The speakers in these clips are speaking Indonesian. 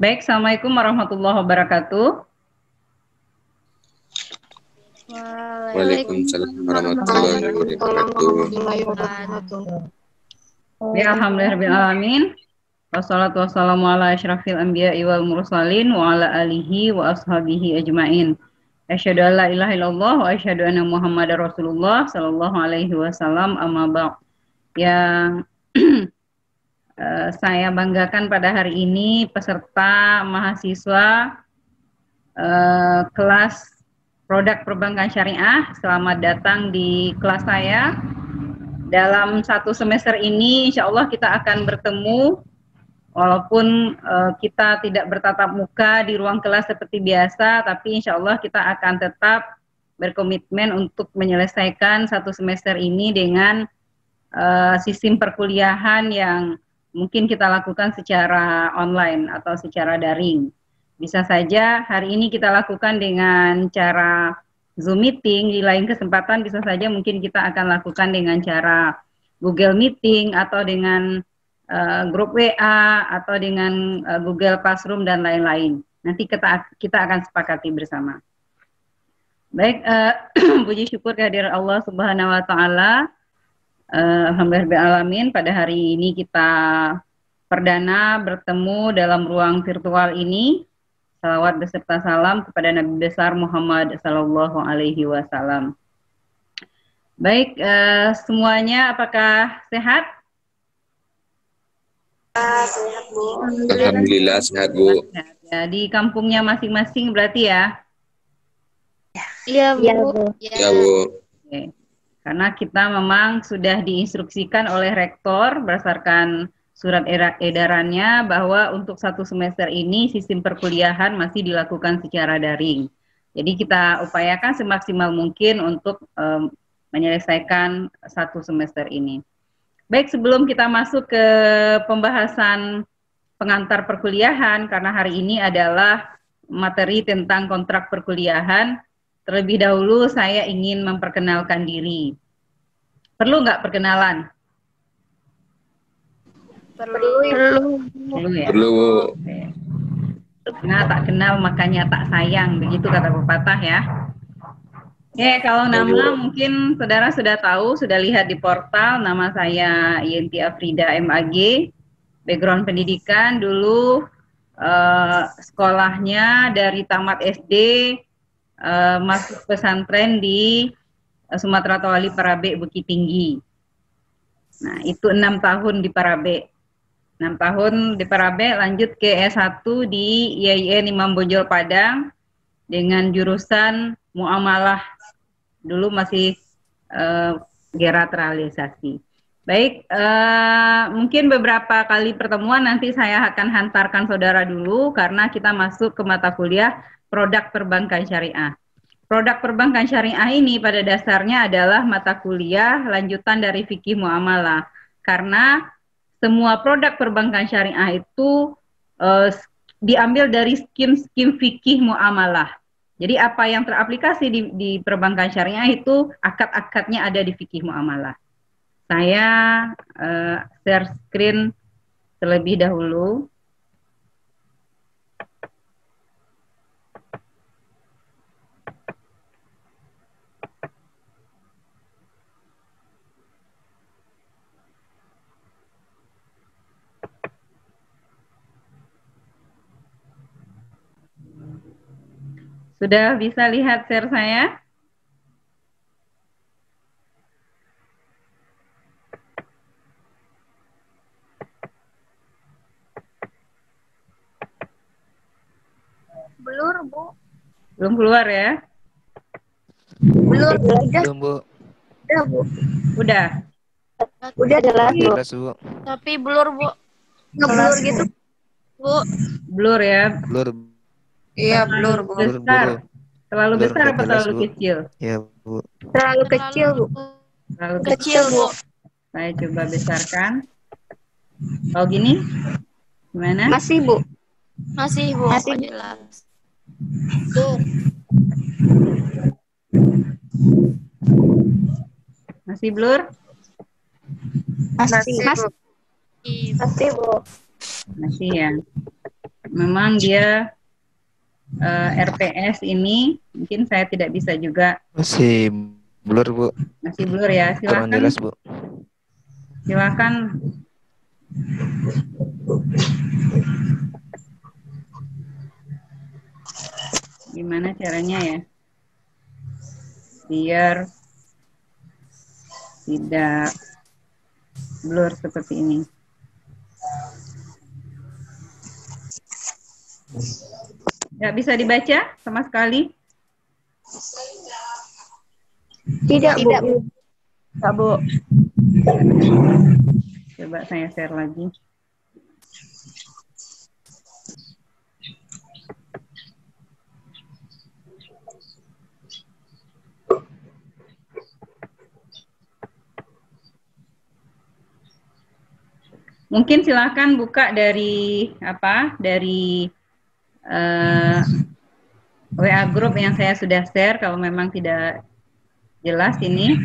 Baik, Assalamualaikum warahmatullahi wabarakatuh. Waalaikumsalam warahmatullahi wabarakatuh. Ya, alhamdulillahirrahmanirrahim. Wassalatu wassalamu ala asyrafil anbiya'i wal mursalin wa ala alihi wa ashabihi ajmain. Asyhadu an la ilaha illallah wa asyhadu anna Muhammadar Rasulullah sallallahu alaihi wasallam, amma ba'd. Yang saya banggakan pada hari ini peserta mahasiswa kelas produk perbankan syariah. Selamat datang di kelas saya. Dalam satu semester ini insya Allah kita akan bertemu walaupun kita tidak bertatap muka di ruang kelas seperti biasa, tapi insya Allah kita akan tetap berkomitmen untuk menyelesaikan satu semester ini dengan sistem perkuliahan yang mungkin kita lakukan secara online atau secara daring. Bisa saja hari ini kita lakukan dengan cara Zoom meeting, di lain kesempatan bisa saja mungkin kita akan lakukan dengan cara Google Meeting atau dengan grup WA atau dengan Google Classroom dan lain-lain. Nanti kita akan sepakati bersama. Baik, puji syukur kehadiran Allah Subhanahu wa taala. Alhamdulillahirrahmanirrahim, pada hari ini kita perdana bertemu dalam ruang virtual ini. Salawat beserta salam kepada Nabi besar Muhammad sallallahu alaihi wasallam. Baik, semuanya apakah sehat? Sehat, Bu. Alhamdulillah sehat, Bu. Ya, di kampungnya masing-masing berarti ya? Iya, Bu. Ya, Bu. Oke. Karena kita memang sudah diinstruksikan oleh rektor berdasarkan surat edarannya bahwa untuk satu semester ini sistem perkuliahan masih dilakukan secara daring. Jadi kita upayakan semaksimal mungkin untuk menyelesaikan satu semester ini. Baik, sebelum kita masuk ke pembahasan pengantar perkuliahan, karena hari ini adalah materi tentang kontrak perkuliahan, terlebih dahulu saya ingin memperkenalkan diri. Perlu nggak perkenalan? Perlu ya? Perlu. Nah, tak kenal makanya tak sayang, begitu kata pepatah ya. Oke, kalau nama mungkin saudara sudah tahu, sudah lihat di portal, nama saya Yenti Afrida MAG. Background pendidikan dulu sekolahnya dari tamat SD masuk pesantren di Sumatera Tawali Parabe Bukit Tinggi. Nah, itu 6 tahun di Parabe. 6 tahun di Parabe, lanjut ke S1 di IAIN Imam Bonjol Padang dengan jurusan muamalah. Dulu masih geratralisasi. Baik, mungkin beberapa kali pertemuan nanti saya akan hantarkan saudara dulu karena kita masuk ke mata kuliah produk perbankan syariah. Produk perbankan syariah ini pada dasarnya adalah mata kuliah lanjutan dari fikih muamalah. Karena semua produk perbankan syariah itu diambil dari skim-skim fikih muamalah. Jadi apa yang teraplikasi di perbankan syariah itu akad-akadnya ada di fikih muamalah. Saya share screen terlebih dahulu. Sudah bisa lihat share saya? Belum, Bu. Belum keluar ya? Belum, Bu. Udah, Bu. Udah? Udah jelas, Bu. Jelas, Bu. Tapi blur, Bu. Ngeblur gitu, Bu. Blur ya? Blur. Iya, blur, Bu. Besar. Terlalu Blur, besar apa jelas, terlalu Bu. kecil? Ya, Bu. Terlalu kecil, Bu. Terlalu Kecil, Bu. Saya coba besarkan. Oh gini? Gimana? Masih, Bu. Masih, Bu. Masih jelas. Tuh. Masih blur? Masih, Bu. Masih ya. memang dia RPS ini mungkin saya tidak bisa juga. Masih blur, Bu. Masih blur ya. Kurang Silakan. jelas, Bu. Silakan. Gimana caranya ya? Biar tidak blur seperti ini. Nggak bisa dibaca sama sekali? Tidak, Bu. Tidak, Bu. Coba saya share lagi. Mungkin silakan buka dari apa? Dari WA group yang saya sudah share kalau memang tidak jelas ini.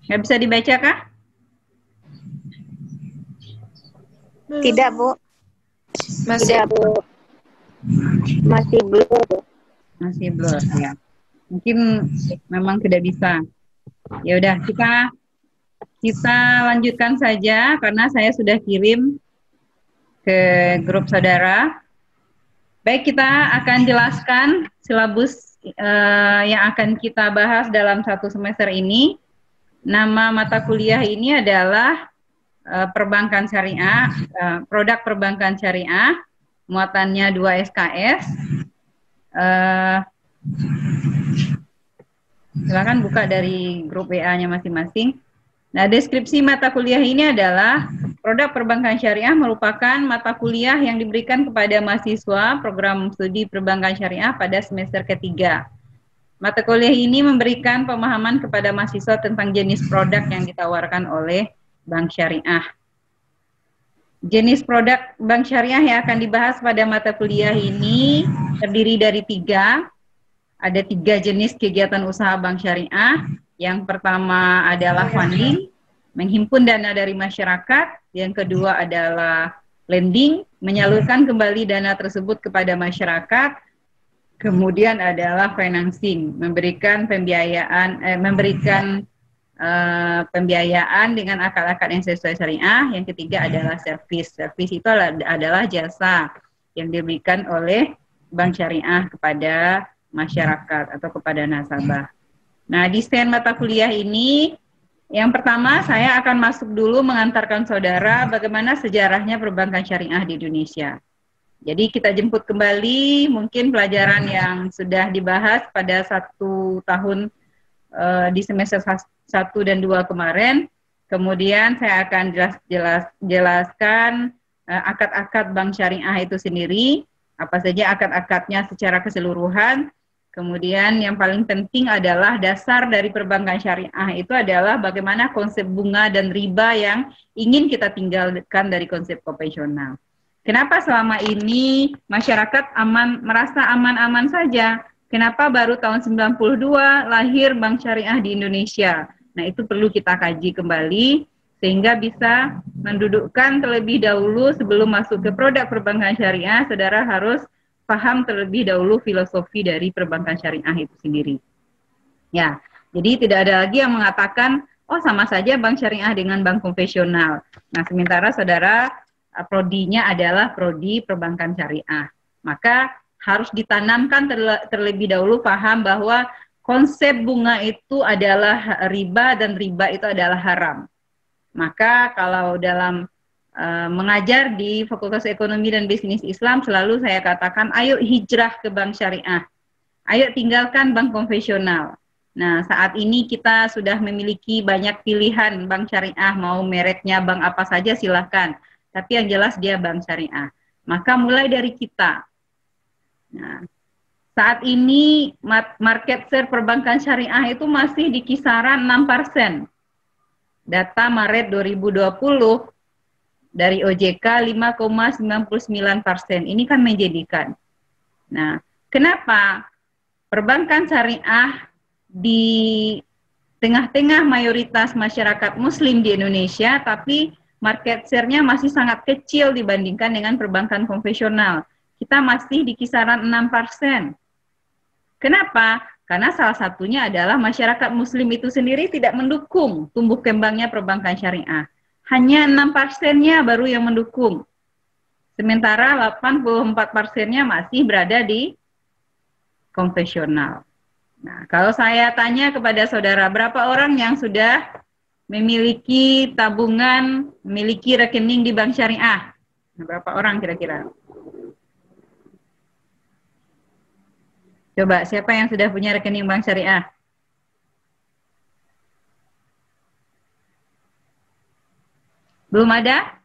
Nggak bisa dibaca kah? Tidak, Bu. Masih, Bu. Masih blur. Masih blur ya. Mungkin memang tidak bisa. Ya udah kita lanjutkan saja karena saya sudah kirim ke grup saudara. Baik, kita akan jelaskan silabus yang akan kita bahas dalam satu semester ini. Nama mata kuliah ini adalah perbankan syariah, produk perbankan syariah, muatannya 2 SKS. Silakan buka dari grup WA-nya masing-masing. Nah, deskripsi mata kuliah ini adalah produk perbankan syariah merupakan mata kuliah yang diberikan kepada mahasiswa program studi perbankan syariah pada semester ketiga. Mata kuliah ini memberikan pemahaman kepada mahasiswa tentang jenis produk yang ditawarkan oleh bank syariah. Jenis produk bank syariah yang akan dibahas pada mata kuliah ini terdiri dari 3. Ada 3 jenis kegiatan usaha bank syariah. Yang pertama adalah funding, menghimpun dana dari masyarakat. Yang kedua adalah lending, menyalurkan kembali dana tersebut kepada masyarakat. Kemudian adalah financing, memberikan pembiayaan, pembiayaan dengan akad-akad yang sesuai syariah. Yang ketiga adalah service. Service itu adalah jasa yang diberikan oleh bank syariah kepada masyarakat atau kepada nasabah. Nah, desain mata kuliah ini, yang pertama saya akan masuk dulu mengantarkan saudara bagaimana sejarahnya perbankan syariah di Indonesia. Jadi kita jemput kembali mungkin pelajaran yang sudah dibahas pada 1 tahun di semester 1 dan 2 kemarin. Kemudian saya akan jelaskan akad-akad bank syariah itu sendiri, apa saja akad-akadnya secara keseluruhan. Kemudian yang paling penting adalah dasar dari perbankan syariah itu adalah bagaimana konsep bunga dan riba yang ingin kita tinggalkan dari konsep konvensional. Kenapa selama ini masyarakat merasa aman-aman saja? Kenapa baru tahun 92 lahir bank syariah di Indonesia? Nah, itu perlu kita kaji kembali sehingga bisa mendudukkan terlebih dahulu sebelum masuk ke produk perbankan syariah, saudara harus paham terlebih dahulu filosofi dari perbankan syariah itu sendiri. Ya, jadi tidak ada lagi yang mengatakan, oh sama saja bank syariah dengan bank konvensional. Nah, sementara saudara prodinya adalah prodi perbankan syariah. Maka harus ditanamkan terlebih dahulu paham bahwa konsep bunga itu adalah riba dan riba itu adalah haram. Maka kalau dalam mengajar di Fakultas Ekonomi dan Bisnis Islam, selalu saya katakan, ayo hijrah ke bank syariah. Ayo tinggalkan bank konvensional. Nah, saat ini kita sudah memiliki banyak pilihan bank syariah, mau mereknya bank apa saja silahkan. Tapi yang jelas dia bank syariah. Maka mulai dari kita. Nah, saat ini market share perbankan syariah itu masih di kisaran 6%. Data Maret 2020 dari OJK 5,99%. Ini kan menjadikan. Nah, kenapa perbankan syariah di tengah-tengah mayoritas masyarakat muslim di Indonesia, tapi market share-nya masih sangat kecil dibandingkan dengan perbankan konvensional. Kita masih di kisaran 6%. Kenapa? Karena salah satunya adalah masyarakat muslim itu sendiri tidak mendukung tumbuh kembangnya perbankan syariah. Hanya 6%-nya baru yang mendukung. Sementara 84%-nya masih berada di konvensional. Nah, kalau saya tanya kepada saudara, berapa orang yang sudah memiliki tabungan, memiliki rekening di bank syariah? Nah, berapa orang kira-kira? Coba, siapa yang sudah punya rekening bank syariah? Belum ada?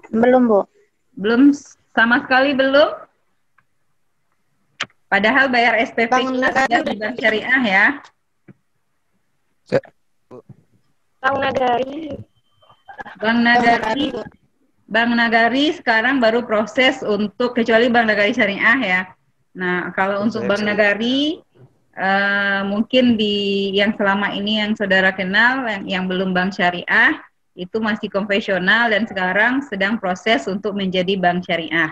Belum, Bu. Belum, sama sekali belum? Padahal bayar SPP kita sudah di bank syariah ya. Bank Nagari. Bank Nagari sekarang baru proses untuk, kecuali Bank Nagari Syariah ya. Nah, kalau untuk Bank Nagari, mungkin yang selama ini yang saudara kenal, yang belum bank syariah, itu masih konvensional dan sekarang sedang proses untuk menjadi bank syariah.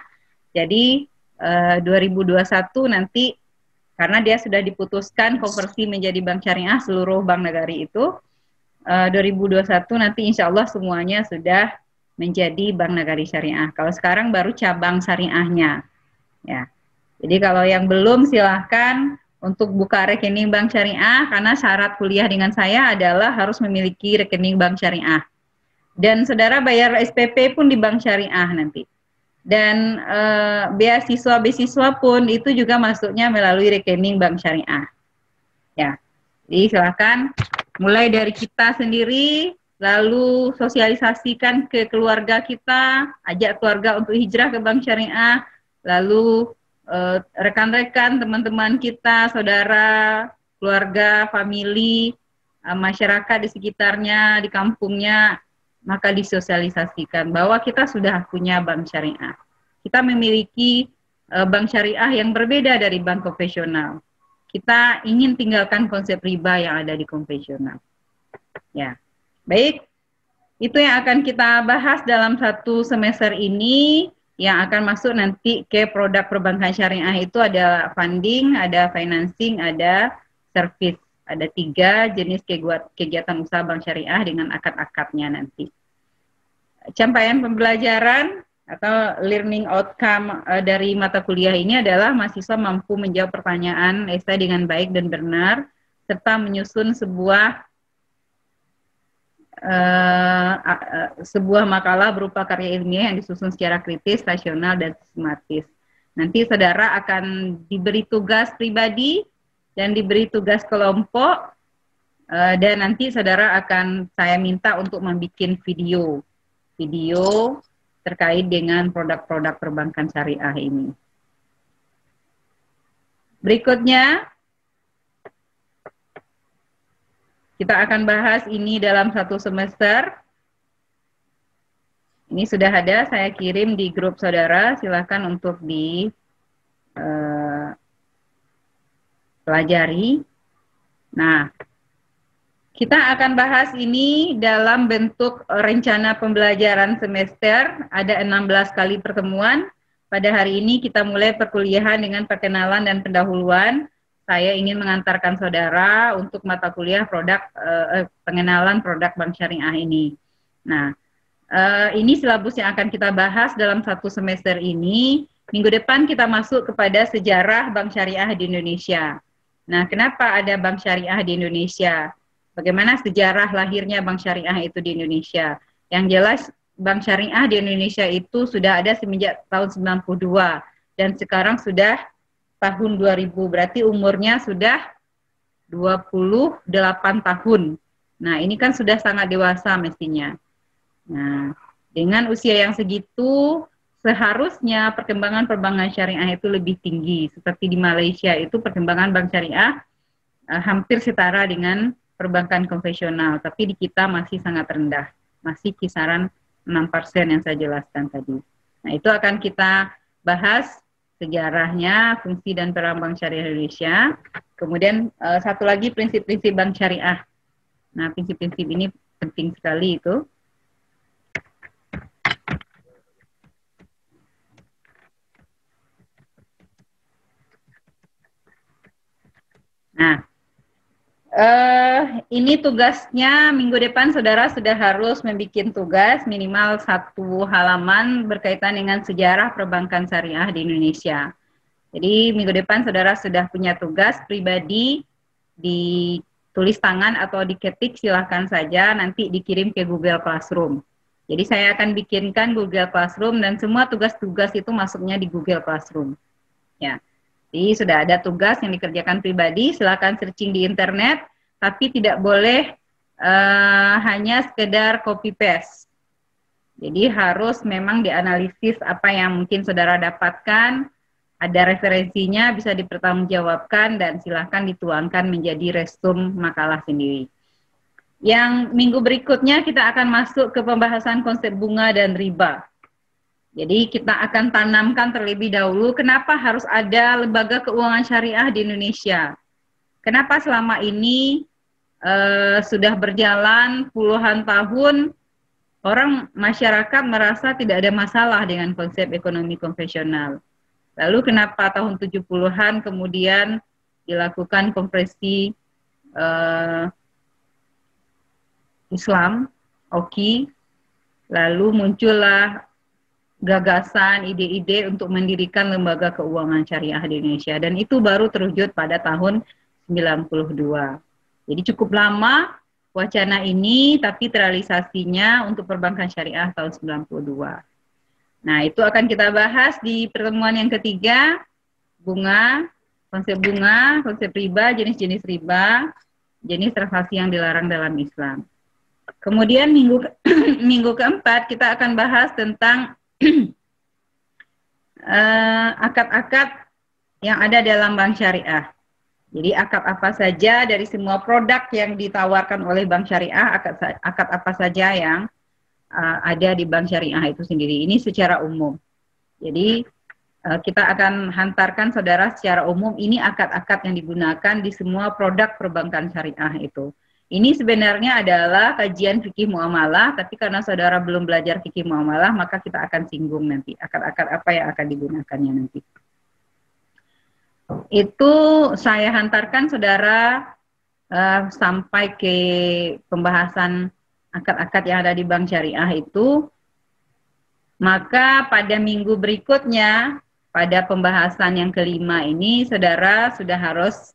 Jadi, 2021 nanti, karena dia sudah diputuskan konversi menjadi bank syariah seluruh Bank Nagari itu, 2021 nanti insya Allah semuanya sudah menjadi Bank Nagari Syariah. Kalau sekarang baru cabang syariahnya. Ya. Jadi kalau yang belum silahkan untuk buka rekening bank syariah, karena syarat kuliah dengan saya adalah harus memiliki rekening bank syariah. Dan saudara bayar SPP pun di bank syariah nanti. Dan beasiswa pun itu juga masuknya melalui rekening bank syariah. Ya. Jadi silakan mulai dari kita sendiri, lalu sosialisasikan ke keluarga kita, ajak keluarga untuk hijrah ke bank syariah, lalu rekan-rekan, teman-teman kita, saudara, keluarga, famili, masyarakat di sekitarnya, di kampungnya, maka disosialisasikan bahwa kita sudah punya bank syariah. Kita memiliki bank syariah yang berbeda dari bank konvensional. Kita ingin tinggalkan konsep riba yang ada di konvensional. Ya, baik. Itu yang akan kita bahas dalam satu semester ini. Yang akan masuk nanti ke produk perbankan syariah itu ada funding, ada financing, ada service. Ada 3 jenis kegiatan usaha bank syariah dengan akad-akadnya nanti. Capaian pembelajaran atau learning outcome dari mata kuliah ini adalah mahasiswa mampu menjawab pertanyaan esai dengan baik dan benar, serta menyusun sebuah makalah berupa karya ilmiah yang disusun secara kritis, rasional, dan sistematis. Nanti saudara akan diberi tugas pribadi dan diberi tugas kelompok, dan nanti saudara saya minta untuk membuat video terkait dengan produk-produk perbankan syariah ini. Berikutnya, kita akan bahas ini dalam satu semester. Ini sudah ada, saya kirim di grup saudara, silakan untuk dipelajari. Nah, kita akan bahas ini dalam bentuk rencana pembelajaran semester, ada 16 kali pertemuan. Pada hari ini kita mulai perkuliahan dengan perkenalan dan pendahuluan. Saya ingin mengantarkan saudara untuk mata kuliah pengenalan produk bank syariah ini. Nah, ini silabus yang akan kita bahas dalam satu semester ini. Minggu depan kita masuk kepada sejarah bank syariah di Indonesia. Nah, kenapa ada bank syariah di Indonesia? Bagaimana sejarah lahirnya bank syariah itu di Indonesia? Yang jelas bank syariah di Indonesia itu sudah ada semenjak tahun 92 dan sekarang sudah tahun 2000, berarti umurnya sudah 28 tahun. Nah, ini kan sudah sangat dewasa mestinya. Nah, dengan usia yang segitu, seharusnya perkembangan perbankan syariah itu lebih tinggi. Seperti di Malaysia itu perkembangan bank syariah hampir setara dengan perbankan konvensional, tapi di kita masih sangat rendah. Masih kisaran 6% yang saya jelaskan tadi. Nah, itu akan kita bahas sejarahnya, fungsi dan peran bank syariah Indonesia. Kemudian satu lagi prinsip-prinsip bank syariah. Nah, prinsip-prinsip ini penting sekali itu. Nah, ini tugasnya minggu depan saudara sudah harus membuat tugas minimal 1 halaman berkaitan dengan sejarah perbankan syariah di Indonesia. Jadi minggu depan saudara sudah punya tugas pribadi, ditulis tangan atau diketik silahkan saja, nanti dikirim ke Google Classroom. Jadi saya akan bikinkan Google Classroom dan semua tugas-tugas itu masuknya di Google Classroom. Ya. Jadi sudah ada tugas yang dikerjakan pribadi, silakan searching di internet, tapi tidak boleh hanya sekedar copy paste. Jadi harus memang dianalisis apa yang mungkin saudara dapatkan, ada referensinya, bisa dipertanggungjawabkan, dan silakan dituangkan menjadi resum makalah sendiri. Yang minggu berikutnya kita akan masuk ke pembahasan konsep bunga dan riba. Jadi kita akan tanamkan terlebih dahulu kenapa harus ada lembaga keuangan syariah di Indonesia. Kenapa selama ini sudah berjalan puluhan tahun orang masyarakat merasa tidak ada masalah dengan konsep ekonomi konvensional. Lalu kenapa tahun 70-an kemudian dilakukan konversi Islam, OKI, lalu muncullah gagasan, ide-ide untuk mendirikan lembaga keuangan syariah di Indonesia, dan itu baru terwujud pada tahun 92. Jadi cukup lama wacana ini, tapi terrealisasinya untuk perbankan syariah tahun 92. Nah, itu akan kita bahas di pertemuan yang ketiga, bunga, konsep riba, jenis-jenis riba, jenis transaksi yang dilarang dalam Islam. Kemudian minggu keempat kita akan bahas tentang akad-akad yang ada dalam bank syariah. Jadi akad apa saja dari semua produk yang ditawarkan oleh bank syariah, akad apa saja yang ada di bank syariah itu sendiri. Ini secara umum. Jadi kita akan hantarkan saudara secara umum ini akad-akad yang digunakan di semua produk perbankan syariah itu. Ini sebenarnya adalah kajian fikih muamalah, tapi karena saudara belum belajar fikih muamalah, maka kita akan singgung nanti akad-akad apa yang akan digunakannya nanti. Itu saya hantarkan saudara sampai ke pembahasan akad-akad yang ada di bank syariah itu. Maka pada minggu berikutnya, pada pembahasan yang kelima ini, saudara sudah harus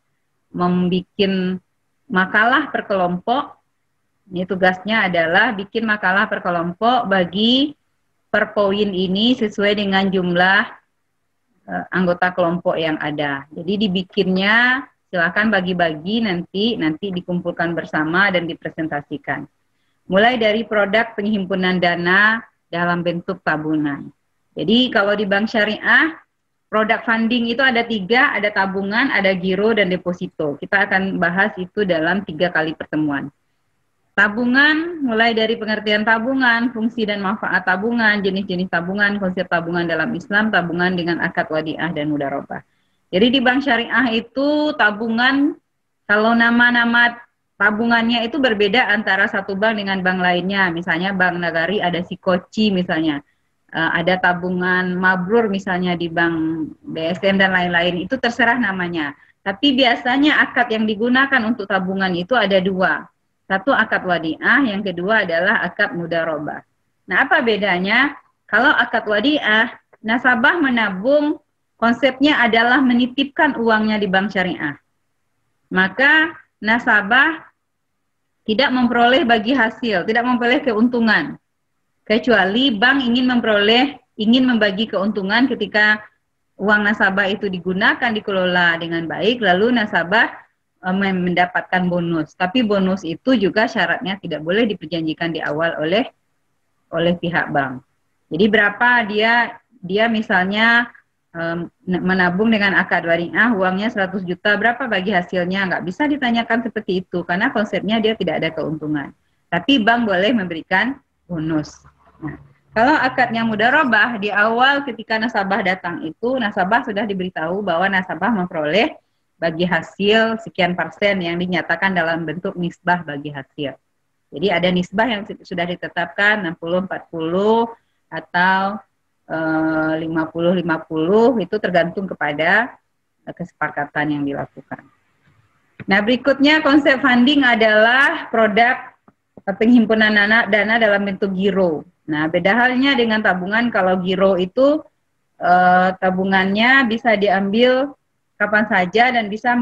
membuat makalah per kelompok. Ini tugasnya adalah bikin makalah per kelompok bagi per poin ini sesuai dengan jumlah anggota kelompok yang ada. Jadi dibikinnya silakan bagi-bagi nanti dikumpulkan bersama dan dipresentasikan. Mulai dari produk penghimpunan dana dalam bentuk tabungan. Jadi kalau di bank syariah produk funding itu ada 3, ada tabungan, ada giro, dan deposito. Kita akan bahas itu dalam 3 kali pertemuan. Tabungan, mulai dari pengertian tabungan, fungsi dan manfaat tabungan, jenis-jenis tabungan, konsep tabungan dalam Islam, tabungan dengan akad wadiah dan mudharabah. Jadi di bank syariah itu tabungan, kalau nama-nama tabungannya itu berbeda antara satu bank dengan bank lainnya. Misalnya Bank Nagari ada Sikoci misalnya. Ada tabungan mabrur misalnya di bank BSM dan lain-lain, itu terserah namanya. Tapi biasanya akad yang digunakan untuk tabungan itu ada 2. Satu akad wadiah, yang kedua adalah akad mudharabah. Nah, apa bedanya? Kalau akad wadiah, nasabah menabung, konsepnya adalah menitipkan uangnya di bank syariah. Maka nasabah tidak memperoleh bagi hasil, tidak memperoleh keuntungan. Kecuali bank ingin membagi keuntungan ketika uang nasabah itu digunakan, dikelola dengan baik, lalu nasabah mendapatkan bonus. Tapi bonus itu juga syaratnya tidak boleh diperjanjikan di awal oleh pihak bank. Jadi berapa dia misalnya menabung dengan akad wadiah, uangnya 100 juta, berapa bagi hasilnya? Nggak bisa ditanyakan seperti itu, karena konsepnya dia tidak ada keuntungan. Tapi bank boleh memberikan bonus. Nah, kalau akadnya mudharabah, di awal ketika nasabah datang itu, nasabah sudah diberitahu bahwa nasabah memperoleh bagi hasil sekian persen yang dinyatakan dalam bentuk nisbah bagi hasil. Jadi ada nisbah yang sudah ditetapkan 60-40 atau 50-50, itu tergantung kepada kesepakatan yang dilakukan. Nah, berikutnya konsep funding adalah produk penghimpunan dana dalam bentuk giro. Nah, beda halnya dengan tabungan. Kalau giro itu tabungannya bisa diambil kapan saja dan bisa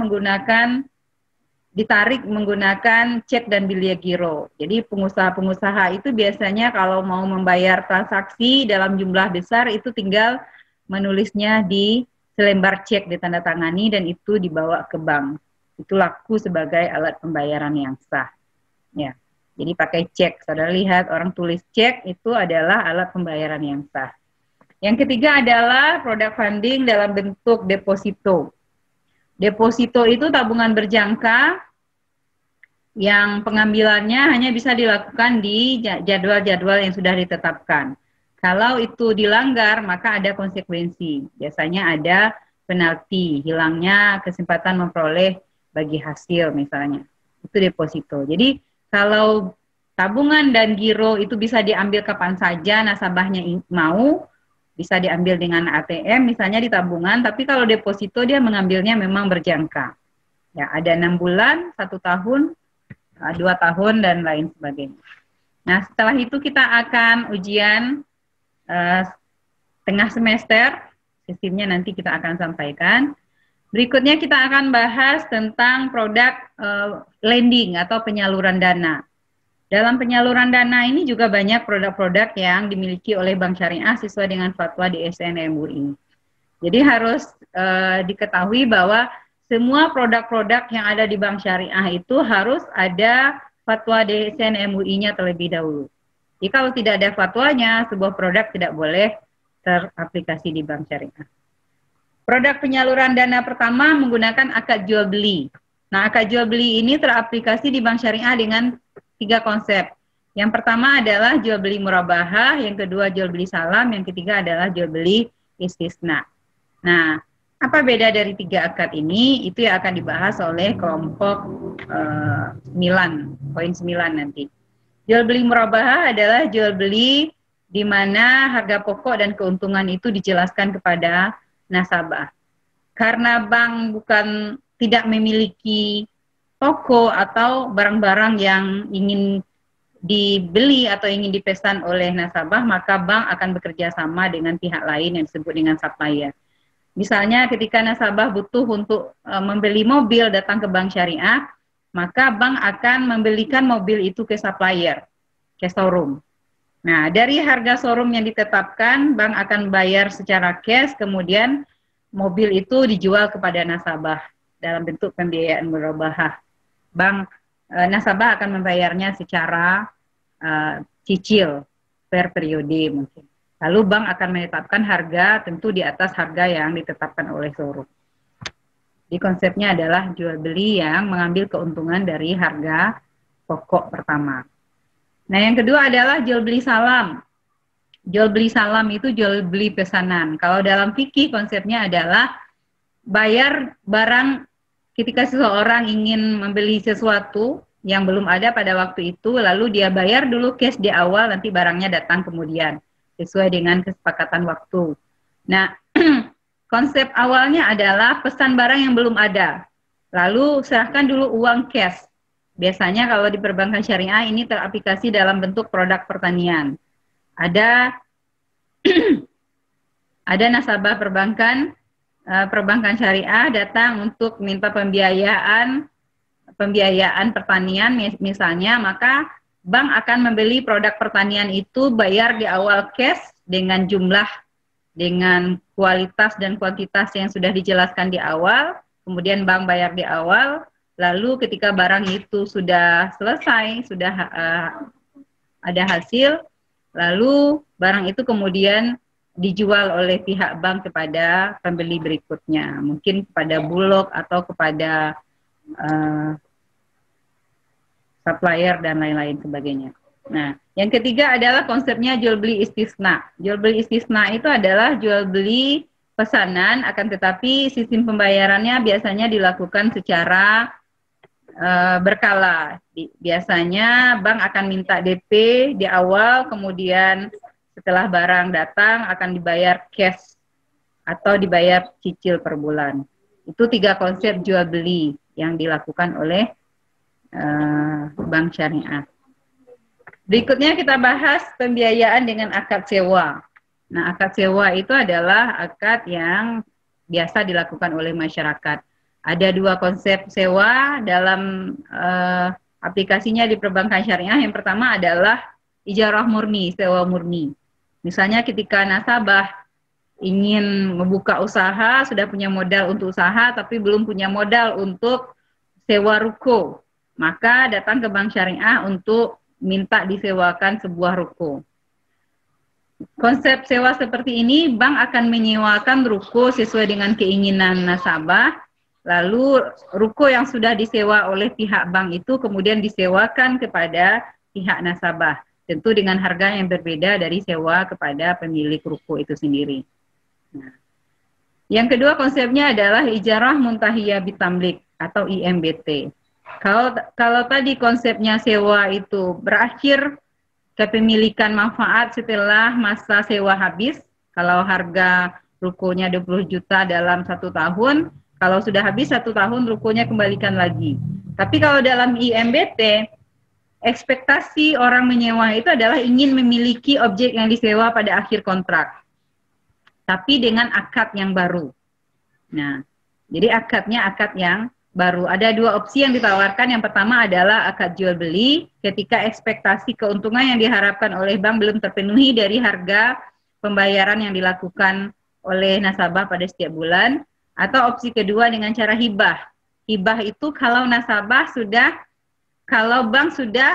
ditarik menggunakan cek dan biliar giro. Jadi pengusaha-pengusaha itu biasanya kalau mau membayar transaksi dalam jumlah besar itu tinggal menulisnya di selembar cek ditandatangani dan itu dibawa ke bank. Itu laku sebagai alat pembayaran yang sah. Ya. Jadi pakai cek. Saudara lihat orang tulis cek itu adalah alat pembayaran yang sah. Yang ketiga adalah produk funding dalam bentuk deposito. Deposito itu tabungan berjangka yang pengambilannya hanya bisa dilakukan di jadwal-jadwal yang sudah ditetapkan. Kalau itu dilanggar, maka ada konsekuensi. Biasanya ada penalti, hilangnya kesempatan memperoleh bagi hasil misalnya. Itu deposito. Jadi kalau tabungan dan giro itu bisa diambil kapan saja nasabahnya mau, bisa diambil dengan ATM misalnya di tabungan, tapi kalau deposito dia mengambilnya memang berjangka. Ya, ada 6 bulan, 1 tahun, 2 tahun, dan lain sebagainya. Nah, setelah itu kita akan ujian tengah semester, sistemnya nanti kita akan sampaikan. Berikutnya kita akan bahas tentang produk lending atau penyaluran dana. Dalam penyaluran dana ini juga banyak produk-produk yang dimiliki oleh Bank Syariah sesuai dengan fatwa DSN MUI. Jadi harus diketahui bahwa semua produk-produk yang ada di Bank Syariah itu harus ada fatwa DSN MUI-nya terlebih dahulu. Jadi kalau tidak ada fatwanya, sebuah produk tidak boleh teraplikasi di Bank Syariah. Produk penyaluran dana pertama menggunakan akad jual beli. Nah, akad jual beli ini teraplikasi di Bank Syariah dengan 3 konsep. Yang pertama adalah jual beli murabahah, yang kedua jual beli salam, yang ketiga adalah jual beli istisna. Nah, apa beda dari 3 akad ini? Itu yang akan dibahas oleh kelompok 9, poin 9 nanti. Jual beli murabahah adalah jual beli di mana harga pokok dan keuntungan itu dijelaskan kepada nasabah. Karena bank tidak memiliki toko atau barang-barang yang ingin dibeli atau ingin dipesan oleh nasabah, maka bank akan bekerja sama dengan pihak lain yang disebut dengan supplier. Misalnya ketika nasabah butuh untuk membeli mobil datang ke Bank Syariah, maka bank akan membelikan mobil itu ke supplier, ke showroom. Nah, dari harga showroom yang ditetapkan, bank akan bayar secara cash, kemudian mobil itu dijual kepada nasabah dalam bentuk pembiayaan murabahah. Nasabah akan membayarnya secara cicil per periode mungkin. Lalu bank akan menetapkan harga tentu di atas harga yang ditetapkan oleh showroom. Di konsepnya adalah jual beli yang mengambil keuntungan dari harga pokok pertama. Nah, yang kedua adalah jual beli salam. Jual beli salam itu jual beli pesanan. Kalau dalam fikih konsepnya adalah bayar barang ketika seseorang ingin membeli sesuatu yang belum ada pada waktu itu, lalu dia bayar dulu cash di awal, nanti barangnya datang kemudian, sesuai dengan kesepakatan waktu. Nah, konsep awalnya adalah pesan barang yang belum ada, lalu serahkan dulu uang cash. Biasanya kalau di perbankan syariah ini teraplikasi dalam bentuk produk pertanian. Ada nasabah perbankan syariah datang untuk minta pembiayaan pertanian misalnya, maka bank akan membeli produk pertanian itu, bayar di awal cash dengan jumlah, dengan kualitas dan kuantitas yang sudah dijelaskan di awal, kemudian bank bayar di awal, lalu ketika barang itu sudah selesai, sudah ada hasil, lalu barang itu kemudian dijual oleh pihak bank kepada pembeli berikutnya, mungkin kepada Bulog atau kepada supplier dan lain-lain sebagainya. Nah, yang ketiga adalah konsepnya jual beli istisna. Jual beli istisna itu adalah jual beli pesanan, akan tetapi sistem pembayarannya biasanya dilakukan secara berkala. Biasanya bank akan minta DP di awal, kemudian setelah barang datang akan dibayar cash atau dibayar cicil per bulan. Itu 3 konsep jual beli yang dilakukan oleh bank syariah. Berikutnya kita bahas pembiayaan dengan akad sewa. Nah, akad sewa itu adalah akad yang biasa dilakukan oleh masyarakat. Ada 2 konsep sewa dalam aplikasinya di perbankan syariah. Yang pertama adalah ijarah murni, sewa murni. Misalnya ketika nasabah ingin membuka usaha, sudah punya modal untuk usaha, tapi belum punya modal untuk sewa ruko, maka datang ke bank syariah untuk minta disewakan sebuah ruko. Konsep sewa seperti ini, bank akan menyewakan ruko sesuai dengan keinginan nasabah, lalu ruko yang sudah disewa oleh pihak bank itu kemudian disewakan kepada pihak nasabah, tentu dengan harga yang berbeda dari sewa kepada pemilik ruko itu sendiri. Nah, yang kedua konsepnya adalah ijarah muntahiyah bitamlik atau IMBT. Kalau tadi konsepnya sewa itu berakhir kepemilikan manfaat setelah masa sewa habis, kalau harga rukonya 20 juta dalam 1 tahun, kalau sudah habis 1 tahun rukonya kembalikan lagi. Tapi kalau dalam IMBT, ekspektasi orang menyewa itu adalah ingin memiliki objek yang disewa pada akhir kontrak, tapi dengan akad yang baru. Nah, jadi akadnya akad yang baru. Ada 2 opsi yang ditawarkan. Yang pertama adalah akad jual beli ketika ekspektasi keuntungan yang diharapkan oleh bank belum terpenuhi dari harga pembayaran yang dilakukan oleh nasabah pada setiap bulan. Atau opsi kedua dengan cara hibah. Hibah itu kalau bank sudah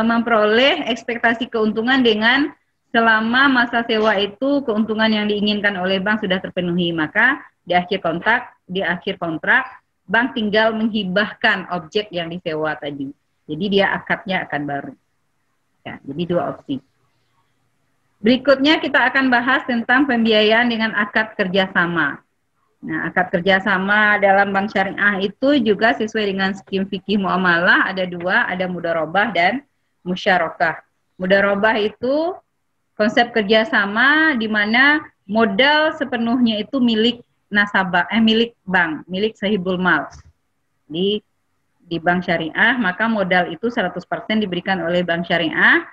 memperoleh ekspektasi keuntungan dengan selama masa sewa itu keuntungan yang diinginkan oleh bank sudah terpenuhi, maka di akhir kontrak bank tinggal menghibahkan objek yang disewa tadi. Jadi dia akadnya akan baru. Ya, jadi 2 opsi. Berikutnya kita akan bahas tentang pembiayaan dengan akad kerjasama. Nah, akad kerjasama dalam bank syariah itu juga sesuai dengan skim fikih muamalah, ada 2, ada mudharabah dan musyarakah. Mudharabah itu konsep kerjasama di mana modal sepenuhnya itu milik nasabah, milik bank, milik sahibul mal. Di bank syariah, maka modal itu 100% diberikan oleh bank syariah.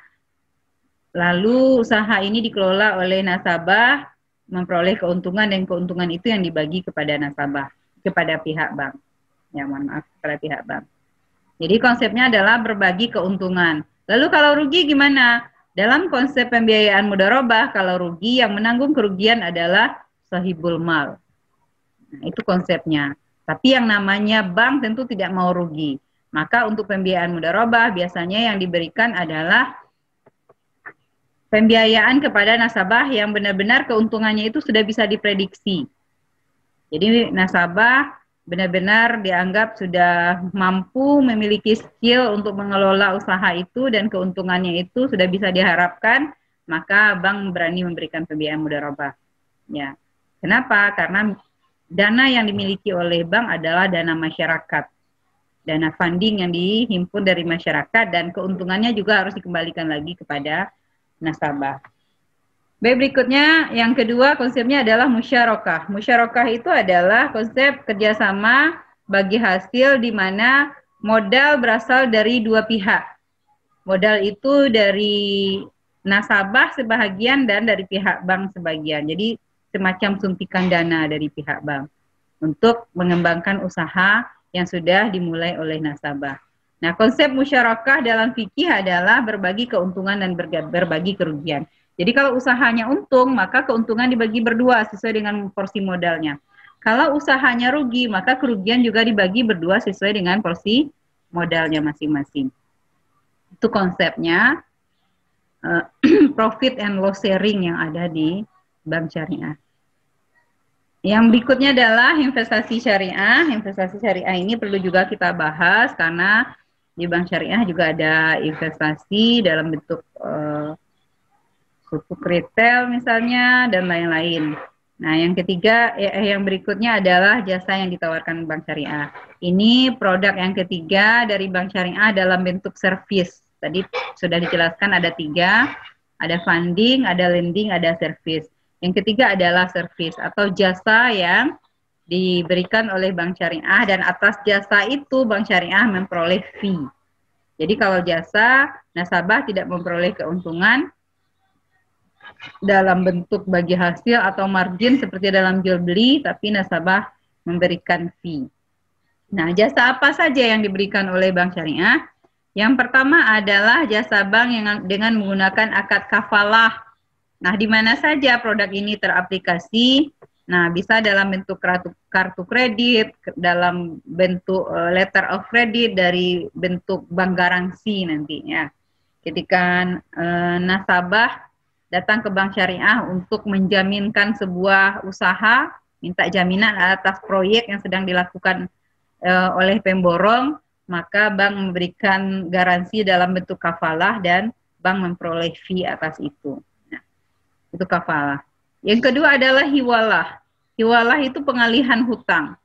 Lalu usaha ini dikelola oleh nasabah, memperoleh keuntungan, dan keuntungan itu yang dibagi kepada nasabah, kepada pihak bank. Ya, mohon maaf, kepada pihak bank. Jadi konsepnya adalah berbagi keuntungan. Lalu kalau rugi gimana? Dalam konsep pembiayaan mudharabah, kalau rugi yang menanggung kerugian adalah sahibul mal. Nah, itu konsepnya. Tapi yang namanya bank tentu tidak mau rugi. Maka untuk pembiayaan mudharabah biasanya yang diberikan adalah pembiayaan kepada nasabah yang benar-benar keuntungannya itu sudah bisa diprediksi. Jadi nasabah benar-benar dianggap sudah mampu memiliki skill untuk mengelola usaha itu dan keuntungannya itu sudah bisa diharapkan, maka bank berani memberikan pembiayaan mudharabah. Ya. Kenapa? Karena dana yang dimiliki oleh bank adalah dana masyarakat, dana funding yang dihimpun dari masyarakat, dan keuntungannya juga harus dikembalikan lagi kepada nasabah. Baik, berikutnya yang kedua konsepnya adalah musyarakah. Musyarakah itu adalah konsep kerjasama bagi hasil di mana modal berasal dari 2 pihak. Modal itu dari nasabah sebahagian dan dari pihak bank sebagian. Jadi semacam suntikan dana dari pihak bank untuk mengembangkan usaha yang sudah dimulai oleh nasabah. Nah, konsep musyarakah dalam fikih adalah berbagi keuntungan dan berbagi kerugian. Jadi kalau usahanya untung, maka keuntungan dibagi berdua sesuai dengan porsi modalnya. Kalau usahanya rugi, maka kerugian juga dibagi berdua sesuai dengan porsi modalnya masing-masing. Itu konsepnya profit and loss sharing yang ada di bank syariah. Yang berikutnya adalah investasi syariah. Investasi syariah ini perlu juga kita bahas karena di bank syariah juga ada investasi dalam bentuk sukuk retail misalnya dan lain-lain. Nah, yang ketiga, yang berikutnya adalah jasa yang ditawarkan Bank Syariah. Ini produk yang ketiga dari Bank Syariah dalam bentuk servis. Tadi sudah dijelaskan ada 3, ada funding, ada lending, ada servis. Yang ketiga adalah servis atau jasa yang diberikan oleh Bank Syariah, dan atas jasa itu Bank Syariah memperoleh fee. Jadi kalau jasa, nasabah tidak memperoleh keuntungan dalam bentuk bagi hasil atau margin seperti dalam jual beli, tapi nasabah memberikan fee. Nah, jasa apa saja yang diberikan oleh Bank Syariah? Yang pertama adalah jasa bank yang dengan menggunakan akad kafalah. Nah, di mana saja produk ini teraplikasi? Nah, bisa dalam bentuk kartu kredit, dalam bentuk letter of credit, dari bentuk bank garansi nantinya. Ketika nasabah datang ke Bank Syariah untuk menjaminkan sebuah usaha, minta jaminan atas proyek yang sedang dilakukan oleh pemborong, maka bank memberikan garansi dalam bentuk kafalah dan bank memperoleh fee atas itu. Nah, itu kafalah. Yang kedua adalah hiwalah. Hiwalah itu pengalihan hutang.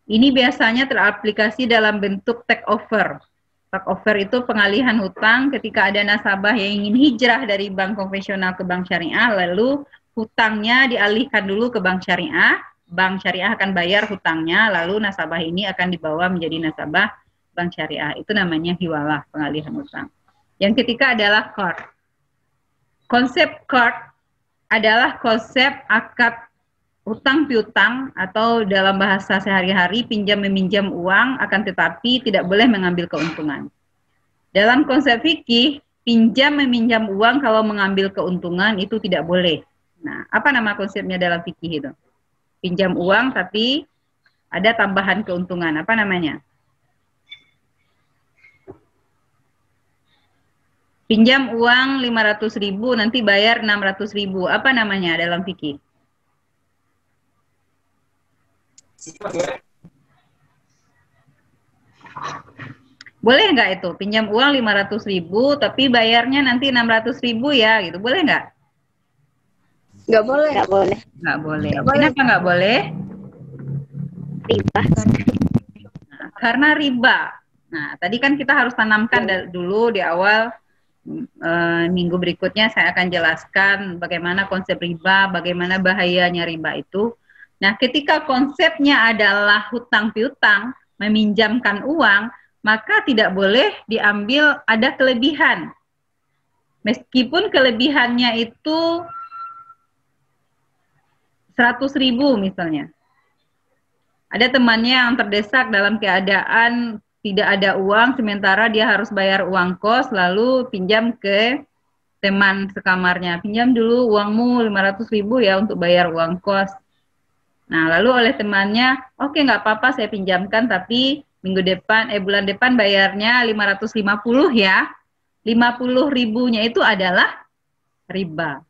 Ini biasanya teraplikasi dalam bentuk take over. Take over itu pengalihan hutang ketika ada nasabah yang ingin hijrah dari bank konvensional ke bank syariah, lalu hutangnya dialihkan dulu ke bank syariah akan bayar hutangnya, lalu nasabah ini akan dibawa menjadi nasabah bank syariah. Itu namanya hiwalah, pengalihan hutang. Yang ketiga adalah qard. Konsep qard adalah konsep akad hutang piutang, atau dalam bahasa sehari-hari pinjam meminjam uang, akan tetapi tidak boleh mengambil keuntungan. Dalam konsep fikih, pinjam meminjam uang kalau mengambil keuntungan itu tidak boleh. Nah, apa nama konsepnya dalam fikih itu? Pinjam uang tapi ada tambahan keuntungan. Apa namanya? Pinjam uang 500.000 nanti bayar 600.000. Apa namanya dalam fikih? Boleh nggak itu? Pinjam uang 500.000 tapi bayarnya nanti 600.000 ya, gitu. Boleh nggak? Nggak boleh. Nggak boleh. Kenapa nggak boleh? Riba. Nah, karena riba. Nah, tadi kan kita harus tanamkan dulu di awal. Minggu berikutnya saya akan jelaskan bagaimana konsep riba, bagaimana bahayanya riba itu. Nah, ketika konsepnya adalah hutang piutang, meminjamkan uang, maka tidak boleh diambil ada kelebihan. Meskipun kelebihannya itu 100.000 misalnya. Ada temannya yang terdesak dalam keadaan tidak ada uang, sementara dia harus bayar uang kos, lalu pinjam ke teman sekamarnya. Pinjam dulu uangmu 500.000 ya untuk bayar uang kos. Nah, lalu oleh temannya, oke, nggak apa-apa saya pinjamkan, tapi bulan depan bayarnya 550 ya. 50.000-nya itu adalah riba.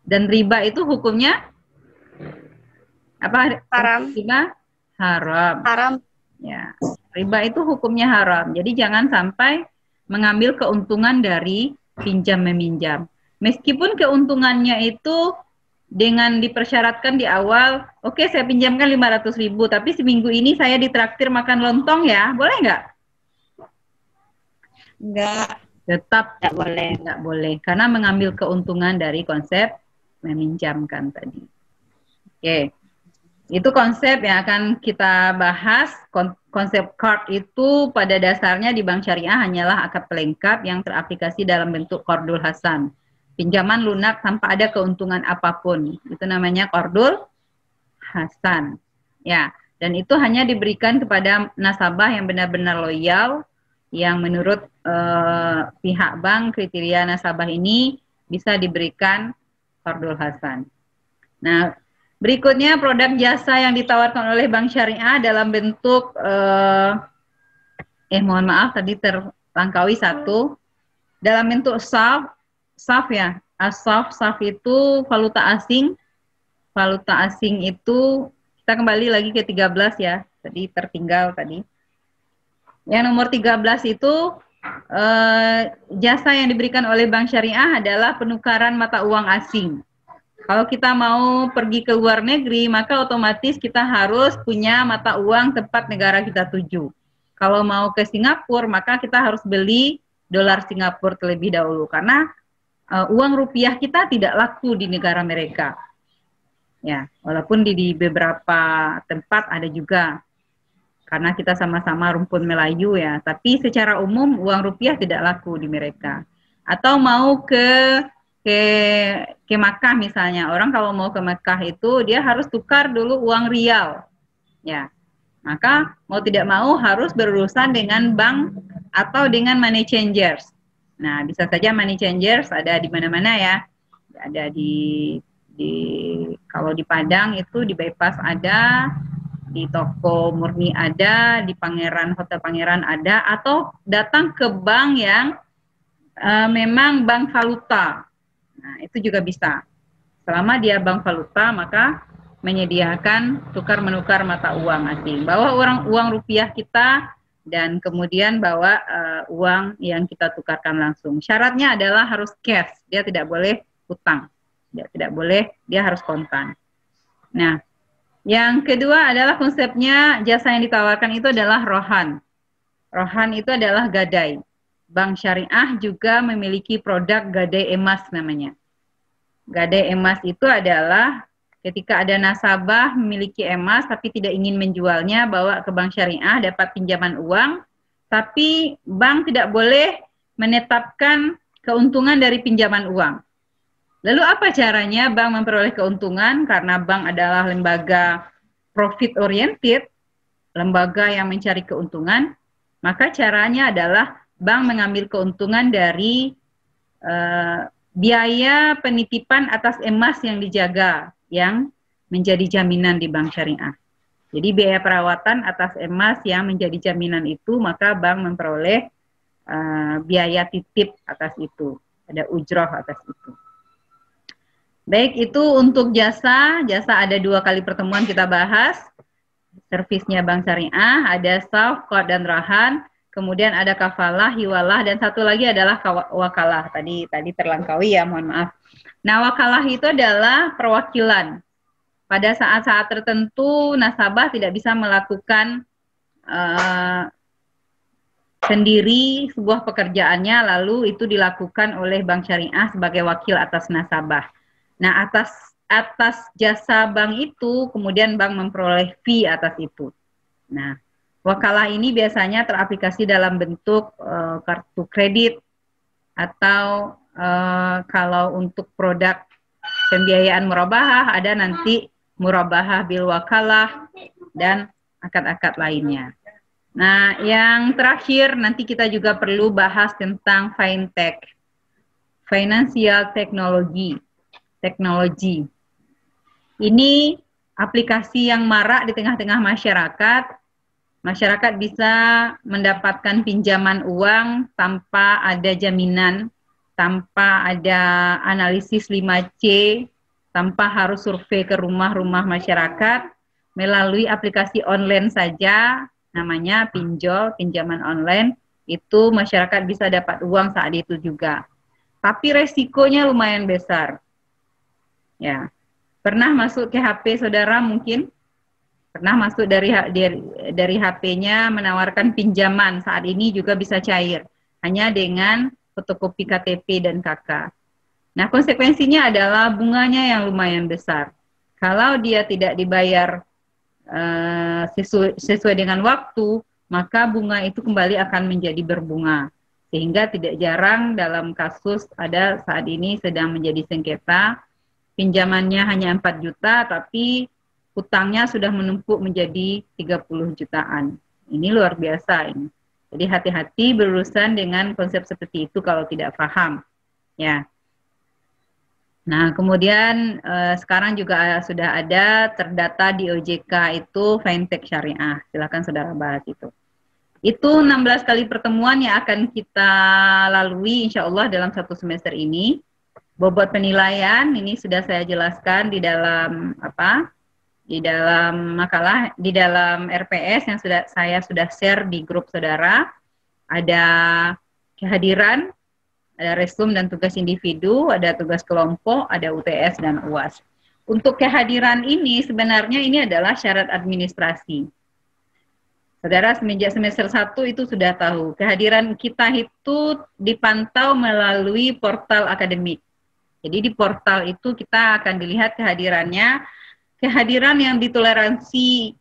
Dan riba itu hukumnya apa? Haram. Riba haram. Haram. Ya, riba itu hukumnya haram. Jadi jangan sampai mengambil keuntungan dari pinjam meminjam. Meskipun keuntungannya itu dengan dipersyaratkan di awal, oke, saya pinjamkan 500.000, tapi seminggu ini saya ditraktir makan lontong ya, boleh nggak? Nggak. Tetap Nggak boleh. Nggak boleh, karena mengambil keuntungan dari konsep meminjamkan tadi. Oke, itu konsep yang akan kita bahas. Konsep qard itu pada dasarnya di Bank Syariah hanyalah akad pelengkap yang teraplikasi dalam bentuk qardul hasan. Pinjaman lunak tanpa ada keuntungan apapun. Itu namanya qardul hasan. Ya, dan itu hanya diberikan kepada nasabah yang benar-benar loyal, yang menurut pihak bank kriteria nasabah ini bisa diberikan qardul hasan. Nah, berikutnya produk jasa yang ditawarkan oleh Bank Syariah dalam bentuk mohon maaf tadi terlangkaui satu, dalam bentuk SAF ya. SAF itu valuta asing. Valuta asing itu kita kembali lagi ke 13 ya. Tadi tertinggal tadi. Yang nomor 13 itu jasa yang diberikan oleh Bank Syariah adalah penukaran mata uang asing. Kalau kita mau pergi ke luar negeri, maka otomatis kita harus punya mata uang tempat negara kita tuju. Kalau mau ke Singapura, maka kita harus beli dolar Singapura terlebih dahulu, karena uang rupiah kita tidak laku di negara mereka. Ya, walaupun di beberapa tempat ada juga, karena kita sama-sama rumpun Melayu ya, tapi secara umum uang rupiah tidak laku di mereka. Atau mau ke Makkah misalnya, orang kalau mau ke Makkah itu dia harus tukar dulu uang rial, ya. Maka mau tidak mau harus berurusan dengan bank atau dengan money changers. Nah, bisa saja money changers ada di mana-mana ya, ada di kalau di Padang itu di Bypass ada, di toko murni ada, di Pangeran Hotel Pangeran ada, atau datang ke bank yang memang bank valuta. Nah, itu juga bisa. Selama dia bank valuta, maka menyediakan tukar-menukar mata uang asing. Bawa uang rupiah kita dan kemudian bawa uang yang kita tukarkan langsung. Syaratnya adalah harus cash, dia tidak boleh utang. Dia tidak boleh, dia harus kontan. Nah, yang kedua adalah konsepnya jasa yang ditawarkan itu adalah rohan. Rohan itu adalah gadai. Bank syariah juga memiliki produk gadai emas namanya. Gadai emas itu adalah ketika ada nasabah memiliki emas tapi tidak ingin menjualnya, bawa ke bank syariah, dapat pinjaman uang, tapi bank tidak boleh menetapkan keuntungan dari pinjaman uang. Lalu apa caranya bank memperoleh keuntungan? Karena bank adalah lembaga profit oriented, lembaga yang mencari keuntungan, maka caranya adalah bank mengambil keuntungan dari biaya penitipan atas emas yang dijaga, yang menjadi jaminan di bank syariah. Jadi biaya perawatan atas emas yang menjadi jaminan itu, maka bank memperoleh biaya titip atas itu, ada ujroh atas itu. Baik, itu untuk jasa ada 2 kali pertemuan kita bahas. Servisnya bank syariah, ada saf, qard dan rahan. Kemudian ada kafalah, hiwalah, dan satu lagi adalah wakalah. Tadi terlangkaui ya, mohon maaf. Nah, wakalah itu adalah perwakilan. Pada saat-saat tertentu, nasabah tidak bisa melakukan sendiri sebuah pekerjaannya, lalu itu dilakukan oleh bank syariah sebagai wakil atas nasabah. Nah, atas jasa bank itu, kemudian bank memperoleh fee atas itu. Nah, wakalah ini biasanya teraplikasi dalam bentuk kartu kredit atau kalau untuk produk pembiayaan murabahah ada nanti murabahah bil wakalah dan akad-akad lainnya. Nah, yang terakhir nanti kita juga perlu bahas tentang fintech, financial technology. Ini aplikasi yang marak di tengah-tengah masyarakat. Masyarakat bisa mendapatkan pinjaman uang tanpa ada jaminan, tanpa ada analisis 5C, tanpa harus survei ke rumah-rumah masyarakat, melalui aplikasi online saja, namanya pinjol, pinjaman online, itu masyarakat bisa dapat uang saat itu juga. Tapi resikonya lumayan besar. Ya, pernah masuk ke HP saudara mungkin? Pernah masuk dari HP-nya menawarkan pinjaman, saat ini juga bisa cair, hanya dengan fotokopi KTP dan KK. Nah, konsekuensinya adalah bunganya yang lumayan besar. Kalau dia tidak dibayar sesuai dengan waktu, maka bunga itu kembali akan menjadi berbunga. Sehingga tidak jarang dalam kasus ada saat ini sedang menjadi sengketa, pinjamannya hanya 4 juta, tapi hutangnya sudah menumpuk menjadi 30 jutaan. Ini luar biasa ini. Jadi hati-hati berurusan dengan konsep seperti itu kalau tidak paham. Ya. Nah, kemudian sekarang juga sudah ada terdata di OJK itu fintech syariah. Silakan saudara bahas itu. Itu 16 kali pertemuan yang akan kita lalui insya Allah dalam 1 semester ini. Bobot penilaian ini sudah saya jelaskan di dalam di dalam makalah, di dalam RPS yang saya sudah share di grup saudara. Ada kehadiran, ada resum dan tugas individu, ada tugas kelompok, ada UTS dan UAS. Untuk kehadiran ini sebenarnya ini adalah syarat administrasi. Saudara semenjak semester 1 itu sudah tahu, kehadiran kita itu dipantau melalui portal akademik. Jadi di portal itu kita akan dilihat kehadirannya, kehadiran yang ditoleransi,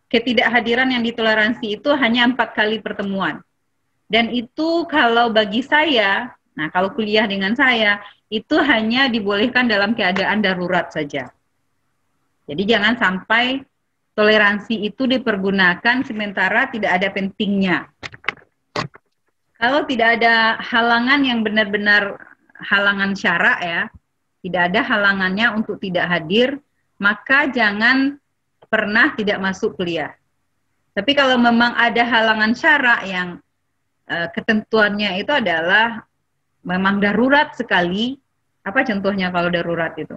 ketidakhadiran yang ditoleransi itu hanya 4 kali pertemuan. Dan itu kalau bagi saya, nah kalau kuliah dengan saya, itu hanya dibolehkan dalam keadaan darurat saja. Jadi jangan sampai toleransi itu dipergunakan sementara tidak ada pentingnya. Kalau tidak ada halangan yang benar-benar halangan syarak ya, tidak ada halangannya untuk tidak hadir, maka jangan pernah tidak masuk kuliah. Tapi kalau memang ada halangan syarak yang ketentuannya itu adalah memang darurat sekali, apa contohnya kalau darurat itu?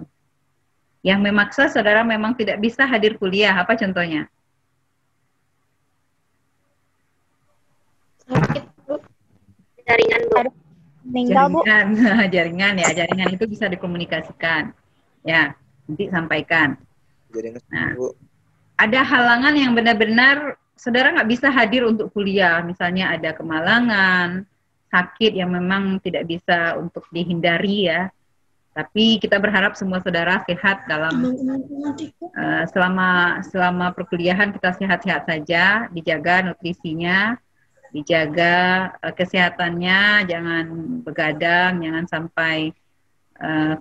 Yang memaksa saudara memang tidak bisa hadir kuliah, apa contohnya? Sakit, Bu. Jaringan, Bu. Meninggal, Bu. Jaringan ya, jaringan itu bisa dikomunikasikan. Ya, nanti sampaikan. Nah, ada halangan yang benar-benar saudara nggak bisa hadir untuk kuliah, misalnya ada kemalangan, sakit yang memang tidak bisa untuk dihindari ya. Tapi kita berharap semua saudara sehat dalam selama perkuliahan, kita sehat-sehat saja, dijaga nutrisinya, dijaga kesehatannya, jangan begadang, jangan sampai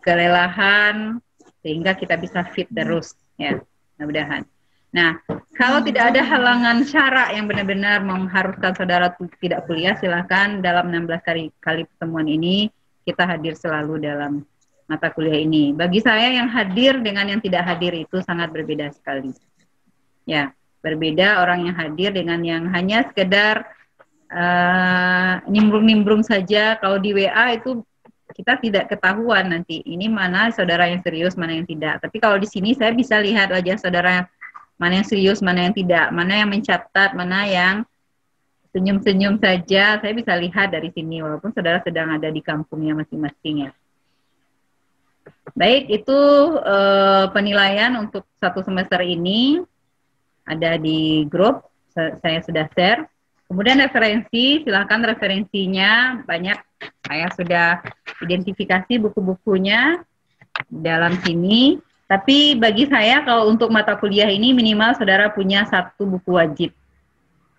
kelelahan sehingga kita bisa fit terus ya, mudah-mudahan. Nah, kalau tidak ada halangan syarak yang benar-benar mengharuskan saudara tidak kuliah, silakan dalam 16 kali pertemuan ini kita hadir selalu dalam mata kuliah ini. Bagi saya yang hadir dengan yang tidak hadir itu sangat berbeda sekali. Ya, berbeda orang yang hadir dengan yang hanya sekedar nimbrung-nimbrung saja. Kalau di WA itu kita tidak ketahuan nanti ini mana saudara yang serius, mana yang tidak. Tapi kalau di sini saya bisa lihat wajah saudara mana yang serius, mana yang tidak, mana yang mencatat, mana yang senyum-senyum saja. Saya bisa lihat dari sini walaupun saudara sedang ada di kampungnya masing-masing ya. Baik, itu penilaian untuk 1 semester ini ada di grup, saya sudah share. Kemudian referensi, silakan referensinya banyak, saya sudah identifikasi buku-bukunya dalam sini. Tapi bagi saya kalau untuk mata kuliah ini minimal saudara punya 1 buku wajib.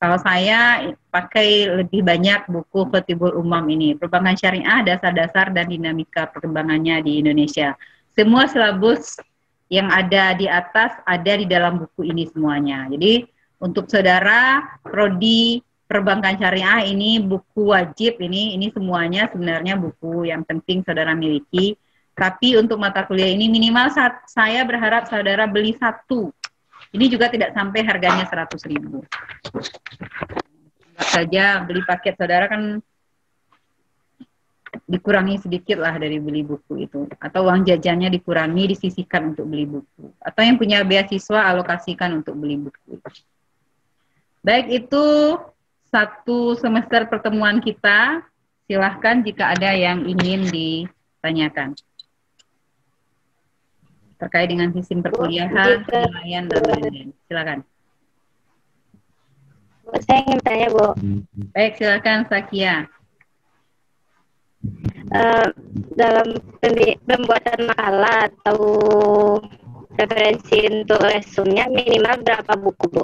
Kalau saya pakai lebih banyak buku Khatibul Umam ini, Perbankan Syariah, Dasar-Dasar dan Dinamika Perkembangannya di Indonesia. Semua silabus yang ada di atas ada di dalam buku ini semuanya. Jadi untuk saudara prodi Perbankan Syariah ini buku wajib ini semuanya sebenarnya buku yang penting saudara miliki. Tapi untuk mata kuliah ini minimal saya berharap saudara beli 1. Ini juga tidak sampai harganya 100.000. Enggak saja beli paket saudara kan dikurangi sedikit lah dari beli buku itu. Atau uang jajannya dikurangi, disisihkan untuk beli buku. Atau yang punya beasiswa alokasikan untuk beli buku. Baik, itu 1 semester pertemuan kita. Silahkan jika ada yang ingin ditanyakan terkait dengan sistem perkuliahan, penilaian, dan lain-lain. Silakan. Saya ingin tanya, Bu. Baik, silakan Sakia. Dalam pembuatan makalah atau referensi untuk resumnya minimal berapa buku, Bu?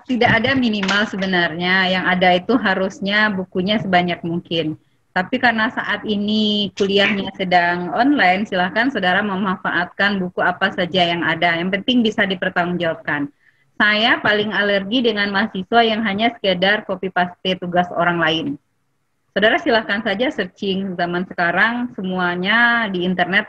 Tidak ada minimal sebenarnya. Yang ada itu harusnya bukunya sebanyak mungkin. Tapi karena saat ini kuliahnya sedang online, silahkan saudara memanfaatkan buku apa saja yang ada. Yang penting bisa dipertanggungjawabkan. Saya paling alergi dengan mahasiswa yang hanya sekedar copy paste tugas orang lain. Saudara silahkan saja searching, zaman sekarang semuanya di internet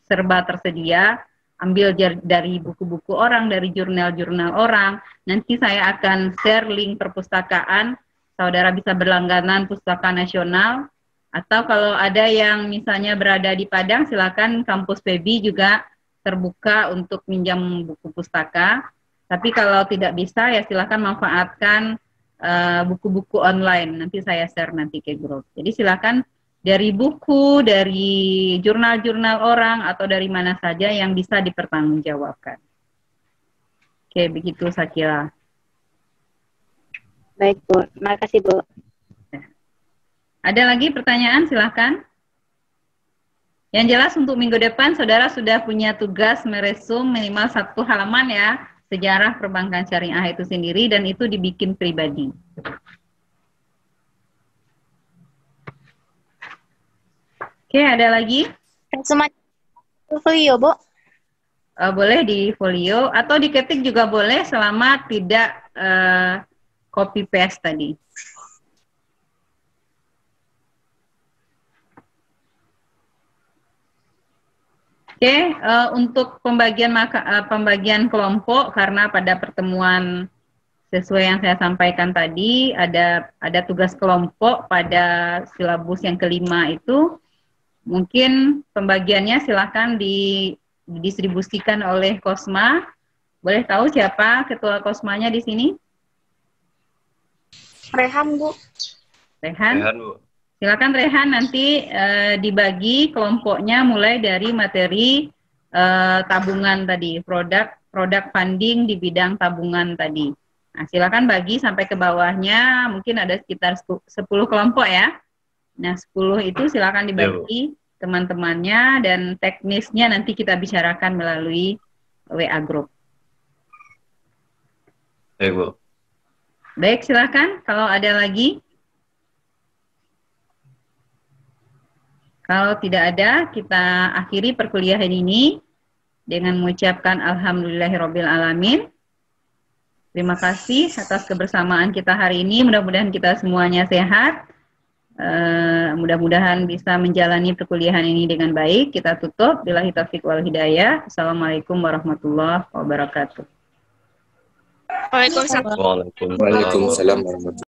serba tersedia. Ambil dari buku-buku orang, dari jurnal-jurnal orang. Nanti saya akan share link perpustakaan. Saudara bisa berlangganan Pustaka Nasional. Atau kalau ada yang misalnya berada di Padang, silakan kampus PEBI juga terbuka untuk minjam buku pustaka. Tapi kalau tidak bisa, ya silakan manfaatkan buku-buku online. Nanti saya share nanti ke grup. Jadi silakan dari buku, dari jurnal-jurnal orang, atau dari mana saja yang bisa dipertanggungjawabkan. Oke, begitu Sakila. Baik, Bu. Makasih, Bu. Ada lagi pertanyaan? Silakan. Yang jelas untuk minggu depan saudara sudah punya tugas meresum minimal 1 halaman ya, sejarah perbankan syariah itu sendiri, dan itu dibikin pribadi. Oke, ada lagi? Semacam folio, Bu. Boleh di folio atau diketik juga boleh selama tidak copy paste tadi. Oke, untuk pembagian kelompok, karena pada pertemuan sesuai yang saya sampaikan tadi ada tugas kelompok pada silabus yang kelima itu, mungkin pembagiannya silakan didistribusikan oleh Kosma. Boleh tahu siapa ketua Kosmanya di sini? Rehan, Bu. Rehan. Rehan, Bu. Silakan Rehan, nanti dibagi kelompoknya mulai dari materi tabungan tadi, produk funding di bidang tabungan tadi. Nah, silakan bagi sampai ke bawahnya, mungkin ada sekitar 10 kelompok ya. Nah, 10 itu silakan dibagi teman-temannya, dan teknisnya nanti kita bicarakan melalui WA Group. Baik, Bu. Baik, silakan kalau ada lagi. Kalau tidak ada, kita akhiri perkuliahan ini dengan mengucapkan alhamdulillahirabbil alamin. Terima kasih atas kebersamaan kita hari ini. Mudah-mudahan kita semuanya sehat. Mudah-mudahan bisa menjalani perkuliahan ini dengan baik. Kita tutup. Billahi taufiq wal hidayah. Assalamualaikum warahmatullahi wabarakatuh. Waalaikumsalam. Waalaikumsalam warahmatullahi wabarakatuh.